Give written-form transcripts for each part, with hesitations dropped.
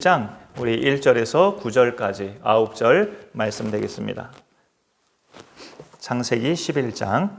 장 우리 1절에서 9절까지 9절 말씀 되겠습니다. 창세기 11장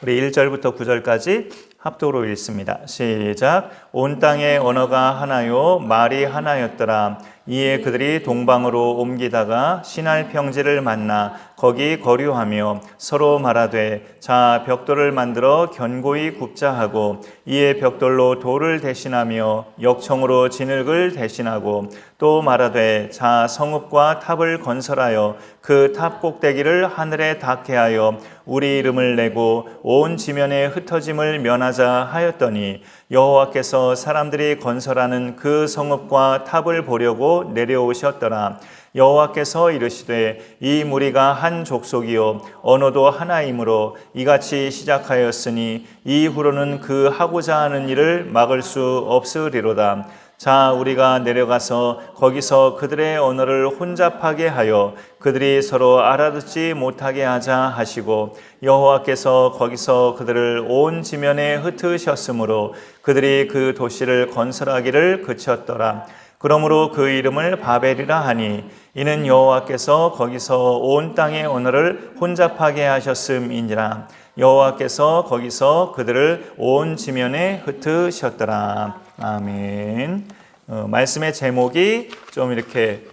우리 1절부터 9절까지 합독으로 읽습니다. 시작. 온 땅의 언어가 하나요 말이 하나였더라. 이에 그들이 동방으로 옮기다가 시날 평지를 만나 거기 거류하며 서로 말하되 자 벽돌을 만들어 견고히 굽자 하고 이에 벽돌로 돌을 대신하며 역청으로 진흙을 대신하고 또 말하되 자 성읍과 탑을 건설하여 그 탑 꼭대기를 하늘에 닿게 하여 우리 이름을 내고 온 지면에 흩어짐을 면하자 하였더니 여호와께서 사람들이 건설하는 그 성읍과 탑을 보려고 내려오셨더라. 여호와께서 이르시되 이 무리가 한 족속이요 언어도 하나이므로 이같이 시작하였으니 이후로는 그 하고자 하는 일을 막을 수 없으리로다. 자 우리가 내려가서 거기서 그들의 언어를 혼잡하게 하여 그들이 서로 알아듣지 못하게 하자 하시고 여호와께서 거기서 그들을 온 지면에 흩으셨으므로 그들이 그 도시를 건설하기를 그쳤더라. 그러므로 그 이름을 바벨이라 하니 이는 여호와께서 거기서 온 땅의 언어를 혼잡하게 하셨음이니라. 여호와께서 거기서 그들을 온 지면에 흩으셨더라. 아멘. 말씀의 제목이 좀 이렇게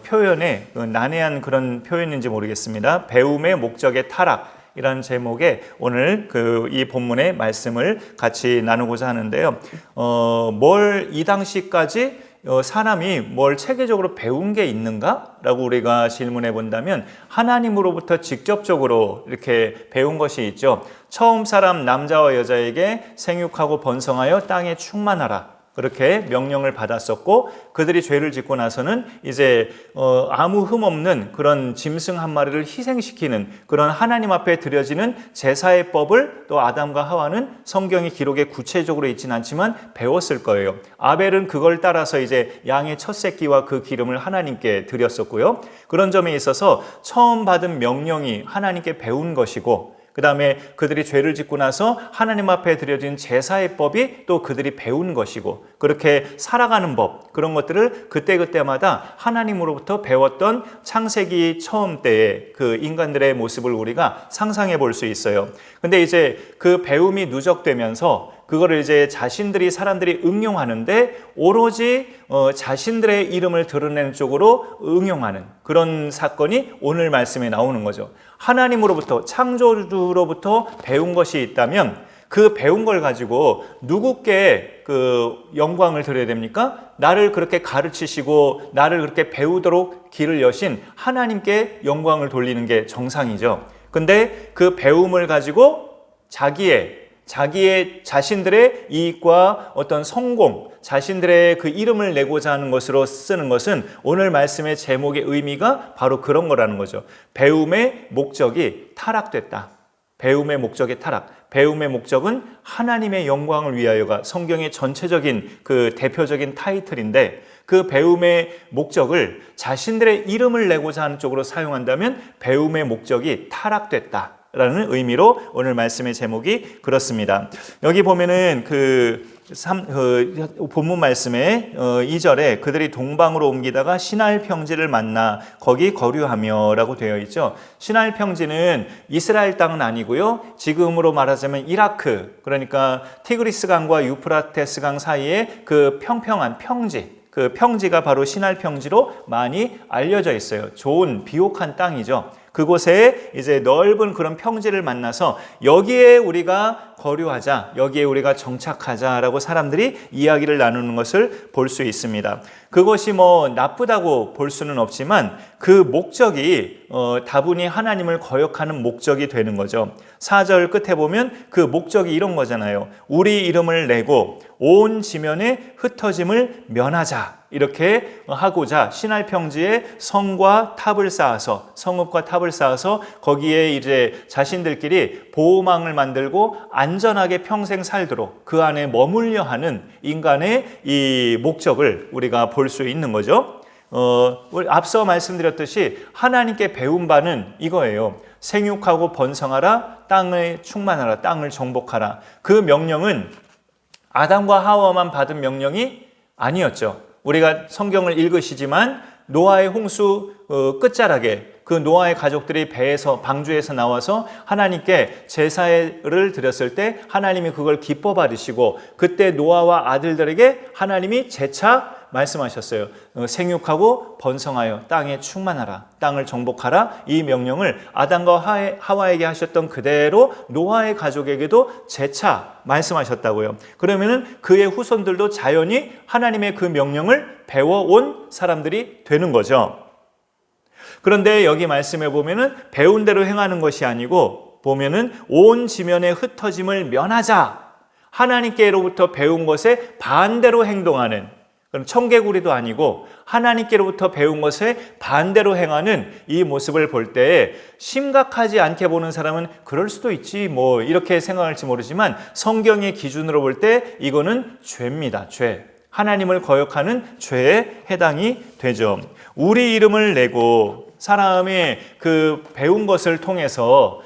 표현에 난해한 그런 표현인지 모르겠습니다. 배움의 목적의 타락이라는 제목의 오늘 이 본문의 말씀을 같이 나누고자 하는데요. 이 당시까지 사람이 뭘 체계적으로 배운 게 있는가? 라고 우리가 질문해 본다면 하나님으로부터 직접적으로 이렇게 배운 것이 있죠. 처음 사람 남자와 여자에게 생육하고 번성하여 땅에 충만하라. 그렇게 명령을 받았었고 그들이 죄를 짓고 나서는 이제 아무 흠 없는 그런 짐승 한 마리를 희생시키는 그런 하나님 앞에 드려지는 제사의 법을 또 아담과 하와는 성경의 기록에 구체적으로 있지는 않지만 배웠을 거예요. 아벨은 그걸 따라서 이제 양의 첫 새끼와 그 기름을 하나님께 드렸었고요. 그런 점에 있어서 처음 받은 명령이 하나님께 배운 것이고 그 다음에 그들이 죄를 짓고 나서 하나님 앞에 드려진 제사의 법이 또 그들이 배운 것이고 그렇게 살아가는 법 그런 것들을 그때그때마다 하나님으로부터 배웠던 창세기 처음 때의 그 인간들의 모습을 우리가 상상해 볼 수 있어요. 근데 이제 그 배움이 누적되면서 그거를 이제 사람들이 응용하는데 오로지 자신들의 이름을 드러내는 쪽으로 응용하는 그런 사건이 오늘 말씀에 나오는 거죠. 하나님으로부터 창조주로부터 배운 것이 있다면 그 배운 걸 가지고 누구께 그 영광을 드려야 됩니까? 나를 그렇게 가르치시고 나를 그렇게 배우도록 길을 여신 하나님께 영광을 돌리는 게 정상이죠. 근데 그 배움을 가지고 자신들의 이익과 어떤 성공, 자신들의 그 이름을 내고자 하는 것으로 쓰는 것은 오늘 말씀의 제목의 의미가 바로 그런 거라는 거죠. 배움의 목적이 타락됐다. 배움의 목적의 타락. 배움의 목적은 하나님의 영광을 위하여가 성경의 전체적인 그 대표적인 타이틀인데 그 배움의 목적을 자신들의 이름을 내고자 하는 쪽으로 사용한다면 배움의 목적이 타락됐다. 라는 의미로 오늘 말씀의 제목이 그렇습니다. 여기 보면은 본문 말씀에 2절에 그들이 동방으로 옮기다가 시날 평지를 만나 거기 거류하며 라고 되어 있죠. 시날 평지는 이스라엘 땅은 아니고요. 지금으로 말하자면 이라크, 그러니까 티그리스 강과 유프라테스 강 사이에 그 평평한 평지, 그 평지가 바로 시날 평지로 많이 알려져 있어요. 좋은 비옥한 땅이죠. 그곳에 이제 넓은 그런 평지를 만나서 여기에 우리가 거류하자, 여기에 우리가 정착하자라고 사람들이 이야기를 나누는 것을 볼 수 있습니다. 그것이 나쁘다고 볼 수는 없지만 그 목적이 다분히 하나님을 거역하는 목적이 되는 거죠. 4절 끝에 보면 그 목적이 이런 거잖아요. 우리 이름을 내고 온 지면에 흩어짐을 면하자. 이렇게 하고자 시날 평지에 성읍과 탑을 쌓아서 거기에 이제 자신들끼리 보호망을 만들고 안전하게 평생 살도록 그 안에 머물려 하는 인간의 이 목적을 우리가 볼 수 있는 거죠. 우리 앞서 말씀드렸듯이 하나님께 배운 바는 이거예요. 생육하고 번성하라, 땅을 충만하라, 땅을 정복하라. 그 명령은 아담과 하와만 받은 명령이 아니었죠. 우리가 성경을 읽으시지만 노아의 홍수 끝자락에 그 노아의 가족들이 배에서 방주에서 나와서 하나님께 제사를 드렸을 때 하나님이 그걸 기뻐 받으시고 그때 노아와 아들들에게 하나님이 재차 말씀하셨어요. 생육하고 번성하여 땅에 충만하라, 땅을 정복하라. 이 명령을 아담과 하와에게 하셨던 그대로 노아의 가족에게도 재차 말씀하셨다고요. 그러면은 그의 후손들도 자연히 하나님의 그 명령을 배워온 사람들이 되는 거죠. 그런데 여기 말씀해 보면은 배운 대로 행하는 것이 아니고 보면은 온 지면의 흩어짐을 면하자. 하나님께로부터 배운 것에 반대로 행동하는, 그럼 청개구리도 아니고 하나님께로부터 배운 것에 반대로 행하는 이 모습을 볼 때 심각하지 않게 보는 사람은 그럴 수도 있지 뭐 이렇게 생각할지 모르지만 성경의 기준으로 볼 때 이거는 죄입니다. 죄. 하나님을 거역하는 죄에 해당이 되죠. 우리 이름을 내고 사람의 그 배운 것을 통해서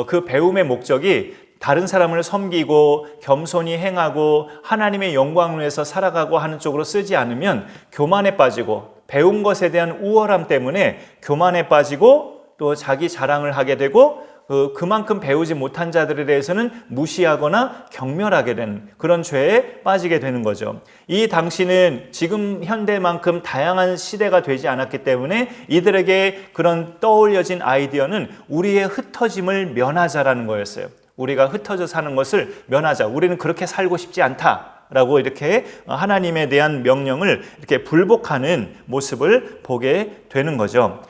그 배움의 목적이 다른 사람을 섬기고 겸손히 행하고 하나님의 영광을 위해서 살아가고 하는 쪽으로 쓰지 않으면 교만에 빠지고 배운 것에 대한 우월함 때문에 교만에 빠지고 또 자기 자랑을 하게 되고 그만큼 배우지 못한 자들에 대해서는 무시하거나 경멸하게 되는 그런 죄에 빠지게 되는 거죠. 이 당시는 지금 현대만큼 다양한 시대가 되지 않았기 때문에 이들에게 그런 떠올려진 아이디어는 우리의 흩어짐을 면하자라는 거였어요. 우리가 흩어져 사는 것을 면하자. 우리는 그렇게 살고 싶지 않다라고 이렇게 하나님에 대한 명령을 이렇게 불복하는 모습을 보게 되는 거죠.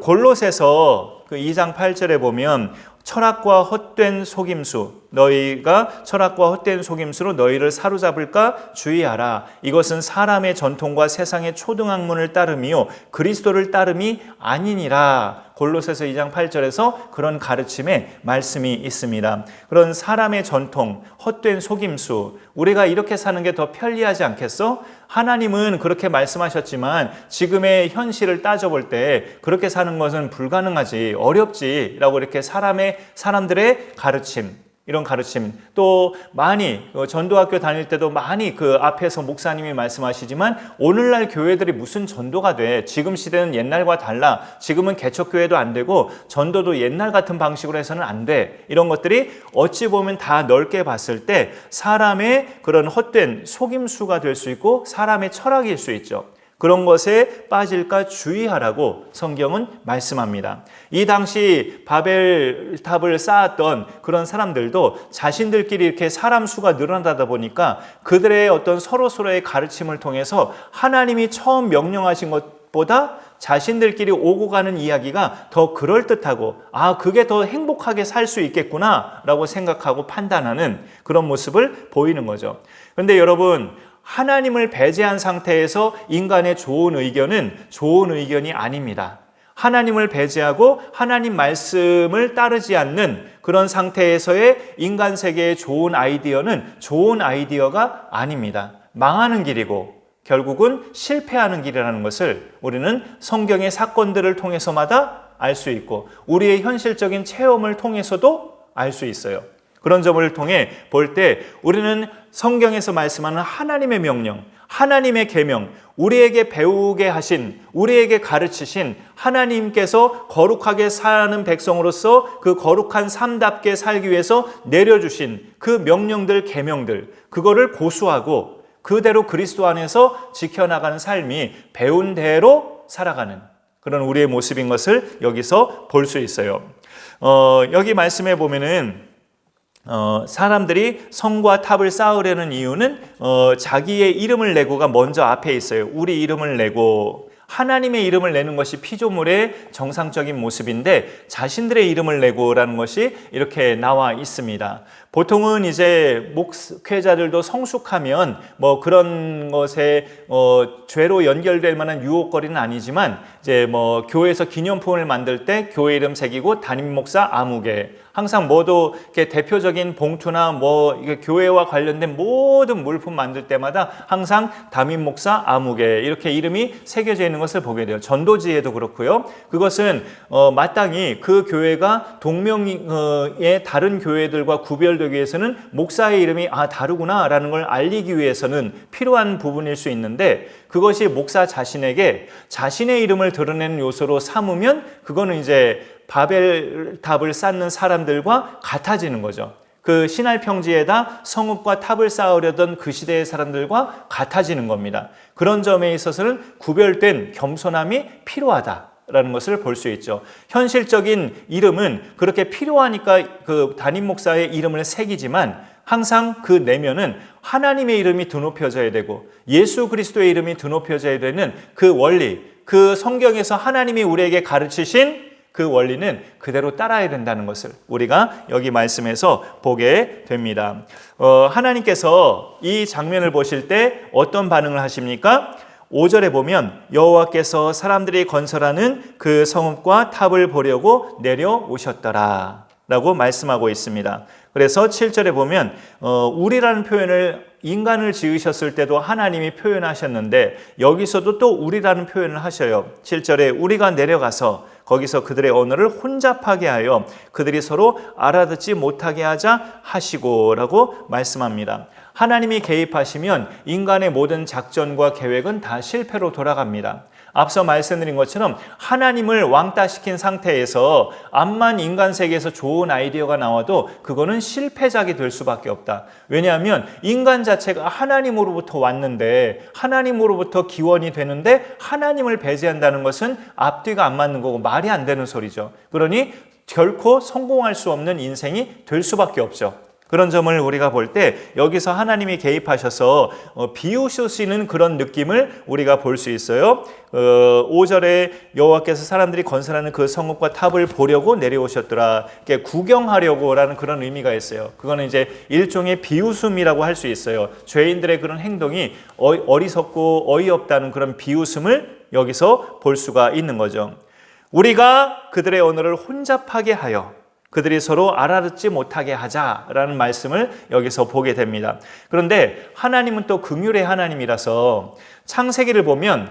골로새서 그 2장 8절에 보면 철학과 헛된 속임수, 너희가 철학과 헛된 속임수로 너희를 사로잡을까 주의하라. 이것은 사람의 전통과 세상의 초등학문을 따름이요 그리스도를 따름이 아니니라. 골로새서 2장 8절에서 그런 가르침의 말씀이 있습니다. 그런 사람의 전통, 헛된 속임수, 우리가 이렇게 사는 게 더 편리하지 않겠어? 하나님은 그렇게 말씀하셨지만 지금의 현실을 따져볼 때 그렇게 사는 것은 불가능하지, 어렵지 라고 이렇게 사람들의 가르침, 이런 가르침, 또 많이 전도학교 다닐 때도 많이 그 앞에서 목사님이 말씀하시지만 오늘날 교회들이 무슨 전도가 돼? 지금 시대는 옛날과 달라. 지금은 개척교회도 안 되고 전도도 옛날 같은 방식으로 해서는 안 돼. 이런 것들이 어찌 보면 다 넓게 봤을 때 사람의 그런 헛된 속임수가 될 수 있고 사람의 철학일 수 있죠. 그런 것에 빠질까 주의하라고 성경은 말씀합니다. 이 당시 바벨탑을 쌓았던 그런 사람들도 자신들끼리 이렇게 사람 수가 늘어나다 보니까 그들의 어떤 서로서로의 가르침을 통해서 하나님이 처음 명령하신 것보다 자신들끼리 오고 가는 이야기가 더 그럴듯하고 그게 더 행복하게 살 수 있겠구나 라고 생각하고 판단하는 그런 모습을 보이는 거죠. 그런데 여러분, 하나님을 배제한 상태에서 인간의 좋은 의견은 좋은 의견이 아닙니다. 하나님을 배제하고 하나님 말씀을 따르지 않는 그런 상태에서의 인간 세계의 좋은 아이디어는 좋은 아이디어가 아닙니다. 망하는 길이고 결국은 실패하는 길이라는 것을 우리는 성경의 사건들을 통해서마다 알 수 있고 우리의 현실적인 체험을 통해서도 알 수 있어요. 그런 점을 통해 볼 때 우리는 성경에서 말씀하는 하나님의 명령, 하나님의 계명, 우리에게 배우게 하신, 우리에게 가르치신 하나님께서 거룩하게 사는 백성으로서 그 거룩한 삶답게 살기 위해서 내려주신 그 명령들, 계명들, 그거를 고수하고 그대로 그리스도 안에서 지켜나가는 삶이 배운 대로 살아가는 그런 우리의 모습인 것을 여기서 볼 수 있어요. 여기 말씀해 보면은 사람들이 성과 탑을 쌓으려는 이유는 자기의 이름을 내고가 먼저 앞에 있어요. 우리 이름을 내고 하나님의 이름을 내는 것이 피조물의 정상적인 모습인데 자신들의 이름을 내고라는 것이 이렇게 나와 있습니다. 보통은 이제 목회자들도 성숙하면 뭐 그런 것에 죄로 연결될 만한 유혹거리는 아니지만 이제 뭐 교회에서 기념품을 만들 때 교회 이름 새기고 담임 목사 아무개 항상 뭐도 이렇게 대표적인 봉투나 뭐 이게 교회와 관련된 모든 물품 만들 때마다 항상 담임 목사 아무개 이렇게 이름이 새겨져 있는 것을 보게 돼요. 전도지에도 그렇고요. 그것은 마땅히 그 교회가 동명의 다른 교회들과 구별되기 위해서는 목사의 이름이 다르구나라는 걸 알리기 위해서는 필요한 부분일 수 있는데, 그것이 목사 자신에게 자신의 이름을 드러내는 요소로 삼으면 그거는 이제 바벨탑을 쌓는 사람들과 같아지는 거죠. 그 신할 평지에다 성읍과 탑을 쌓으려던 그 시대의 사람들과 같아지는 겁니다. 그런 점에 있어서는 구별된 겸손함이 필요하다라는 것을 볼 수 있죠. 현실적인 이름은 그렇게 필요하니까 그 담임 목사의 이름을 새기지만 항상 그 내면은 하나님의 이름이 드높여져야 되고 예수 그리스도의 이름이 드높여져야 되는 그 원리, 그 성경에서 하나님이 우리에게 가르치신 그 원리는 그대로 따라야 된다는 것을 우리가 여기 말씀에서 보게 됩니다. 하나님께서 이 장면을 보실 때 어떤 반응을 하십니까? 5절에 보면 여호와께서 사람들이 건설하는 그 성읍과 탑을 보려고 내려오셨더라 라고 말씀하고 있습니다. 그래서 7절에 보면 우리라는 표현을 인간을 지으셨을 때도 하나님이 표현하셨는데 여기서도 또 우리라는 표현을 하셔요. 7절에 우리가 내려가서 거기서 그들의 언어를 혼잡하게 하여 그들이 서로 알아듣지 못하게 하자 하시고 라고 말씀합니다. 하나님이 개입하시면 인간의 모든 작전과 계획은 다 실패로 돌아갑니다. 앞서 말씀드린 것처럼 하나님을 왕따시킨 상태에서 암만 인간 세계에서 좋은 아이디어가 나와도 그거는 실패작이 될 수밖에 없다. 왜냐하면 인간 자체가 하나님으로부터 왔는데 하나님으로부터 기원이 되는데 하나님을 배제한다는 것은 앞뒤가 안 맞는 거고 말이 안 되는 소리죠. 그러니 결코 성공할 수 없는 인생이 될 수밖에 없죠. 그런 점을 우리가 볼 때 여기서 하나님이 개입하셔서 비우시는 그런 느낌을 우리가 볼 수 있어요. 5절에 여호와께서 사람들이 건설하는 그 성읍과 탑을 보려고 내려오셨더라. 구경하려고 라는 그런 의미가 있어요. 그거는 이제 일종의 비웃음이라고 할 수 있어요. 죄인들의 그런 행동이 어리석고 어이없다는 그런 비웃음을 여기서 볼 수가 있는 거죠. 우리가 그들의 언어를 혼잡하게 하여 그들이 서로 알아듣지 못하게 하자라는 말씀을 여기서 보게 됩니다. 그런데 하나님은 또 긍휼의 하나님이라서 창세기를 보면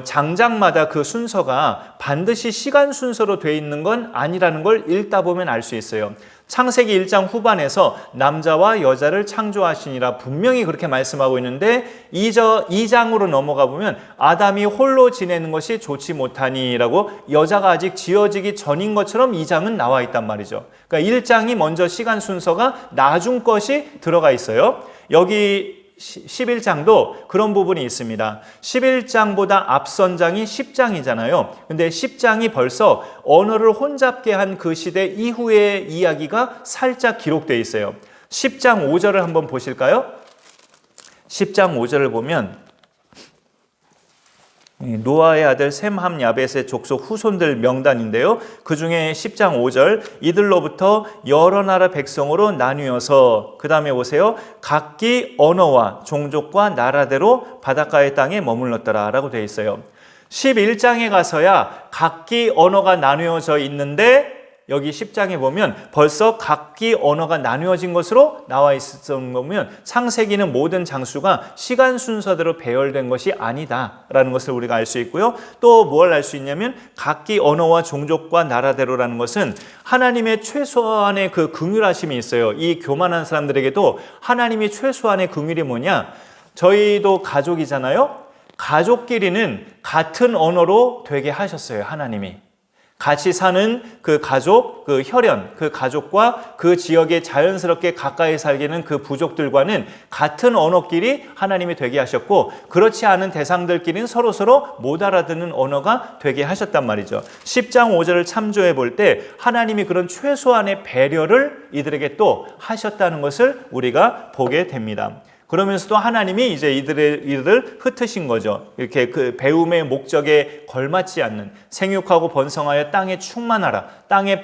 장장마다 그 순서가 반드시 시간 순서로 돼 있는 건 아니라는 걸 읽다 보면 알 수 있어요. 창세기 1장 후반에서 남자와 여자를 창조하시니라 분명히 그렇게 말씀하고 있는데 2장으로 넘어가 보면 아담이 홀로 지내는 것이 좋지 못하니라고 여자가 아직 지어지기 전인 것처럼 2장은 나와 있단 말이죠. 그러니까 1장이 먼저 시간 순서가 나중 것이 들어가 있어요. 여기 11장도 그런 부분이 있습니다. 11장보다 앞선 장이 10장이잖아요. 근데 10장이 벌써 언어를 혼잡게 한 그 시대 이후의 이야기가 살짝 기록되어 있어요. 10장 5절을 한번 보실까요? 10장 5절을 보면 노아의 아들 셈, 함, 야벳의 족속 후손들 명단인데요. 그 중에 10장 5절 이들로부터 여러 나라 백성으로 나뉘어서 그 다음에 보세요. 각기 언어와 종족과 나라대로 바닷가의 땅에 머물렀더라 라고 되어 있어요. 11장에 가서야 각기 언어가 나뉘어져 있는데 여기 10장에 보면 벌써 각기 언어가 나누어진 것으로 나와 있었던 거면 창세기는 모든 장수가 시간 순서대로 배열된 것이 아니다라는 것을 우리가 알 수 있고요. 또 뭘 알 수 있냐면 각기 언어와 종족과 나라대로라는 것은 하나님의 최소한의 그 긍휼하심이 있어요. 이 교만한 사람들에게도 하나님이 최소한의 긍휼이 뭐냐? 저희도 가족이잖아요. 가족끼리는 같은 언어로 되게 하셨어요. 하나님이. 같이 사는 그 가족, 그 혈연, 그 가족과 그 지역에 자연스럽게 가까이 살기는 그 부족들과는 같은 언어끼리 하나님이 되게 하셨고 그렇지 않은 대상들끼리는 서로서로 못 알아듣는 언어가 되게 하셨단 말이죠. 10장 5절을 참조해 볼 때 하나님이 그런 최소한의 배려를 이들에게 또 하셨다는 것을 우리가 보게 됩니다. 그러면서도 하나님이 이제 이들을 흩으신 거죠. 이렇게 그 배움의 목적에 걸맞지 않는 생육하고 번성하여 땅에 충만하라, 땅에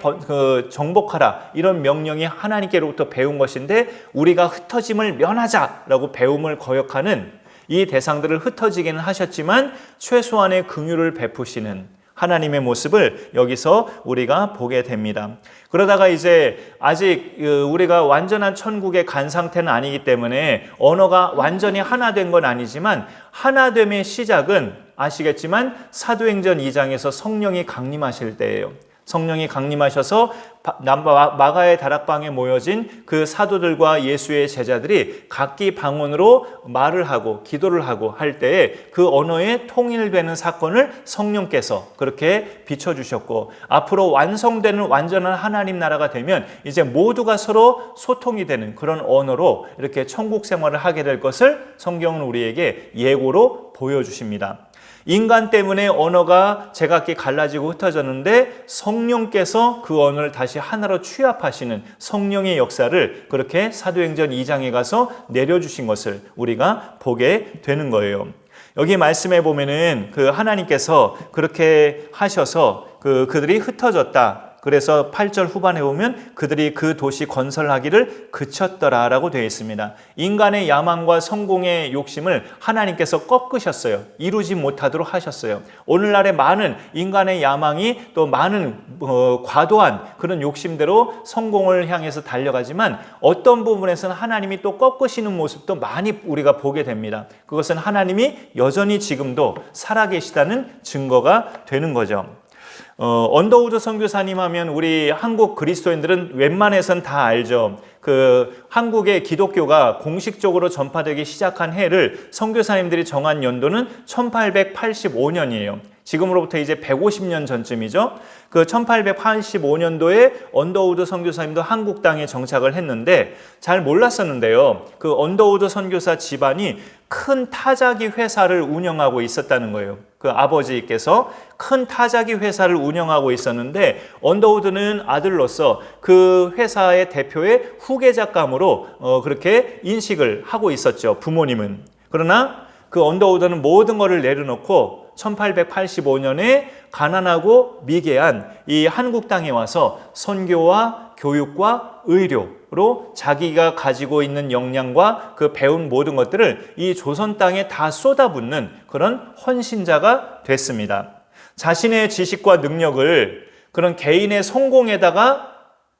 정복하라 이런 명령이 하나님께로부터 배운 것인데 우리가 흩어짐을 면하자라고 배움을 거역하는 이 대상들을 흩어지기는 하셨지만 최소한의 긍휼을 베푸시는 하나님의 모습을 여기서 우리가 보게 됩니다. 그러다가 이제 아직 우리가 완전한 천국에 간 상태는 아니기 때문에 언어가 완전히 하나 된 건 아니지만 하나됨의 시작은 아시겠지만 사도행전 2장에서 성령이 강림하실 때예요. 성령이 강림하셔서 마가의 다락방에 모여진 그 사도들과 예수의 제자들이 각기 방언으로 말을 하고 기도를 하고 할 때에 그 언어에 통일되는 사건을 성령께서 그렇게 비춰주셨고, 앞으로 완성되는 완전한 하나님 나라가 되면 이제 모두가 서로 소통이 되는 그런 언어로 이렇게 천국 생활을 하게 될 것을 성경은 우리에게 예고로 보여주십니다. 인간 때문에 언어가 제각기 갈라지고 흩어졌는데 성령께서 그 언어를 다시 하나로 취합하시는 성령의 역사를 그렇게 사도행전 2장에 가서 내려주신 것을 우리가 보게 되는 거예요. 여기 말씀에 보면은 그 하나님께서 그렇게 하셔서 그들이 흩어졌다. 그래서 8절 후반에 보면 그들이 그 도시 건설하기를 그쳤더라라고 되어 있습니다. 인간의 야망과 성공의 욕심을 하나님께서 꺾으셨어요. 이루지 못하도록 하셨어요. 오늘날의 많은 인간의 야망이 또 많은 과도한 그런 욕심대로 성공을 향해서 달려가지만 어떤 부분에서는 하나님이 또 꺾으시는 모습도 많이 우리가 보게 됩니다. 그것은 하나님이 여전히 지금도 살아계시다는 증거가 되는 거죠. 언더우드 선교사님 하면 우리 한국 그리스도인들은 웬만해선 다 알죠. 그 한국의 기독교가 공식적으로 전파되기 시작한 해를 선교사님들이 정한 연도는 1885년이에요. 지금으로부터 이제 150년 전쯤이죠. 그 1885년도에 언더우드 선교사님도 한국 땅에 정착을 했는데 잘 몰랐었는데요. 그 언더우드 선교사 집안이 큰 타자기 회사를 운영하고 있었다는 거예요. 그 아버지께서 큰 타자기 회사를 운영하고 있었는데 언더우드는 아들로서 그 회사의 대표의 후계자감으로 그렇게 인식을 하고 있었죠. 부모님은. 그러나 그 언더우드는 모든 것을 내려놓고 1885년에 가난하고 미개한 이 한국 땅에 와서 선교와 교육과 의료로 자기가 가지고 있는 역량과 그 배운 모든 것들을 이 조선 땅에 다 쏟아붓는 그런 헌신자가 됐습니다. 자신의 지식과 능력을 그런 개인의 성공에다가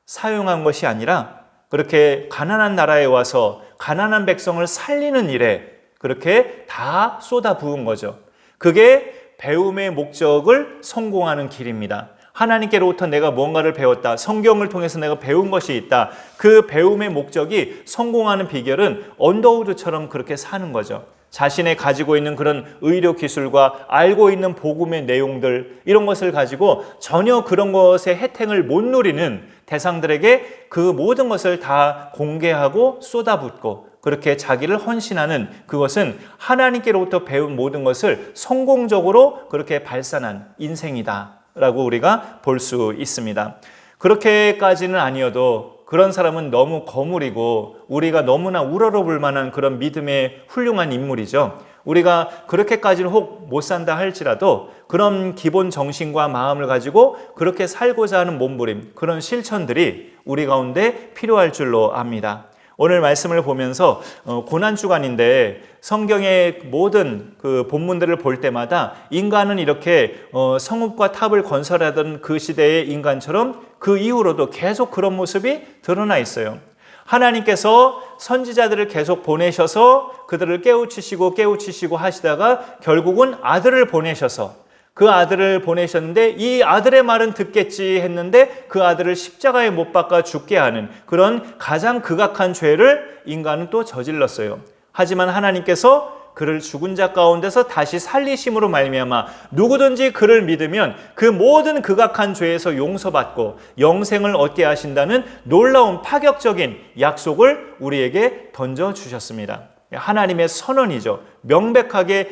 사용한 것이 아니라 그렇게 가난한 나라에 와서 가난한 백성을 살리는 일에 그렇게 다 쏟아부은 거죠. 그게 배움의 목적을 성공하는 길입니다. 하나님께로부터 내가 뭔가를 배웠다. 성경을 통해서 내가 배운 것이 있다. 그 배움의 목적이 성공하는 비결은 언더우드처럼 그렇게 사는 거죠. 자신의 가지고 있는 그런 의료 기술과 알고 있는 복음의 내용들 이런 것을 가지고 전혀 그런 것의 혜택을 못 누리는 대상들에게 그 모든 것을 다 공개하고 쏟아붓고 그렇게 자기를 헌신하는 그것은 하나님께로부터 배운 모든 것을 성공적으로 그렇게 발산한 인생이다 라고 우리가 볼 수 있습니다. 그렇게까지는 아니어도 그런 사람은 너무 거물이고 우리가 너무나 우러러볼 만한 그런 믿음의 훌륭한 인물이죠. 우리가 그렇게까지는 혹 못 산다 할지라도 그런 기본 정신과 마음을 가지고 그렇게 살고자 하는 몸부림, 그런 실천들이 우리 가운데 필요할 줄로 압니다. 오늘 말씀을 보면서 고난주간인데 성경의 모든 그 본문들을 볼 때마다 인간은 이렇게 성읍과 탑을 건설하던 그 시대의 인간처럼 그 이후로도 계속 그런 모습이 드러나 있어요. 하나님께서 선지자들을 계속 보내셔서 그들을 깨우치시고 하시다가 결국은 아들을 보내셔서 그 아들을 보내셨는데 이 아들의 말은 듣겠지 했는데 그 아들을 십자가에 못 박아 죽게 하는 그런 가장 극악한 죄를 인간은 또 저질렀어요. 하지만 하나님께서 그를 죽은 자 가운데서 다시 살리심으로 말미암아 누구든지 그를 믿으면 그 모든 극악한 죄에서 용서받고 영생을 얻게 하신다는 놀라운 파격적인 약속을 우리에게 던져주셨습니다. 하나님의 선언이죠. 명백하게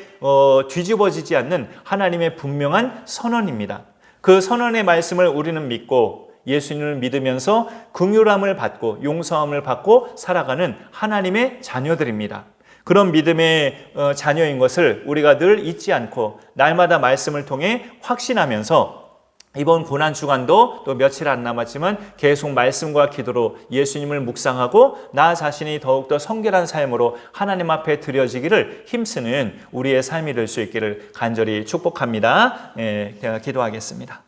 뒤집어지지 않는 하나님의 분명한 선언입니다. 그 선언의 말씀을 우리는 믿고 예수님을 믿으면서 긍휼함을 받고 용서함을 받고 살아가는 하나님의 자녀들입니다. 그런 믿음의 자녀인 것을 우리가 늘 잊지 않고 날마다 말씀을 통해 확신하면서 이번 고난 주간도 또 며칠 안 남았지만 계속 말씀과 기도로 예수님을 묵상하고 나 자신이 더욱더 성결한 삶으로 하나님 앞에 드려지기를 힘쓰는 우리의 삶이 될 수 있기를 간절히 축복합니다. 제가 기도하겠습니다.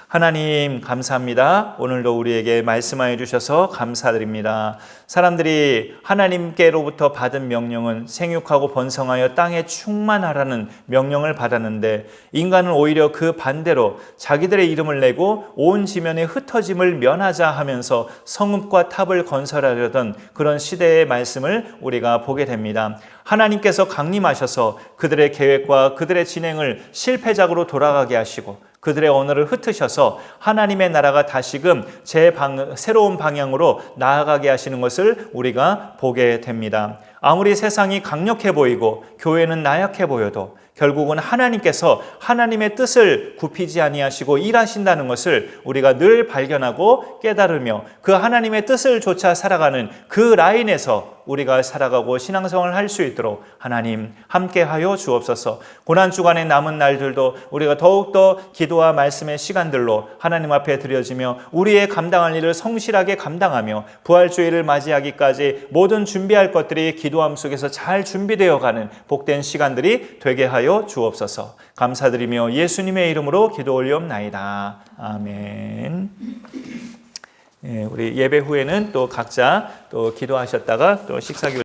하나님 감사합니다. 오늘도 우리에게 말씀하여 주셔서 감사드립니다. 사람들이 하나님께로부터 받은 명령은 생육하고 번성하여 땅에 충만하라는 명령을 받았는데 인간은 오히려 그 반대로 자기들의 이름을 내고 온 지면의 흩어짐을 면하자 하면서 성읍과 탑을 건설하려던 그런 시대의 말씀을 우리가 보게 됩니다. 하나님께서 강림하셔서 그들의 계획과 그들의 진행을 실패작으로 돌아가게 하시고 그들의 언어를 흩으셔서 하나님의 나라가 다시금 새로운 방향으로 나아가게 하시는 것을 우리가 보게 됩니다. 아무리 세상이 강력해 보이고 교회는 나약해 보여도 결국은 하나님께서 하나님의 뜻을 굽히지 아니하시고 일하신다는 것을 우리가 늘 발견하고 깨달으며 그 하나님의 뜻을 쫓아 살아가는 그 라인에서 우리가 살아가고 신앙생활을 할 수 있도록 하나님 함께하여 주옵소서. 고난주간의 남은 날들도 우리가 더욱더 기도와 말씀의 시간들로 하나님 앞에 드려지며 우리의 감당할 일을 성실하게 감당하며 부활주의를 맞이하기까지 모든 준비할 것들이 기도함 속에서 잘 준비되어 가는 복된 시간들이 되게 하여 주옵소서. 감사드리며 예수님의 이름으로 기도 올리옵나이다. 아멘. 우리 예배 후에는 또 각자 또 기도하셨다가 또 식사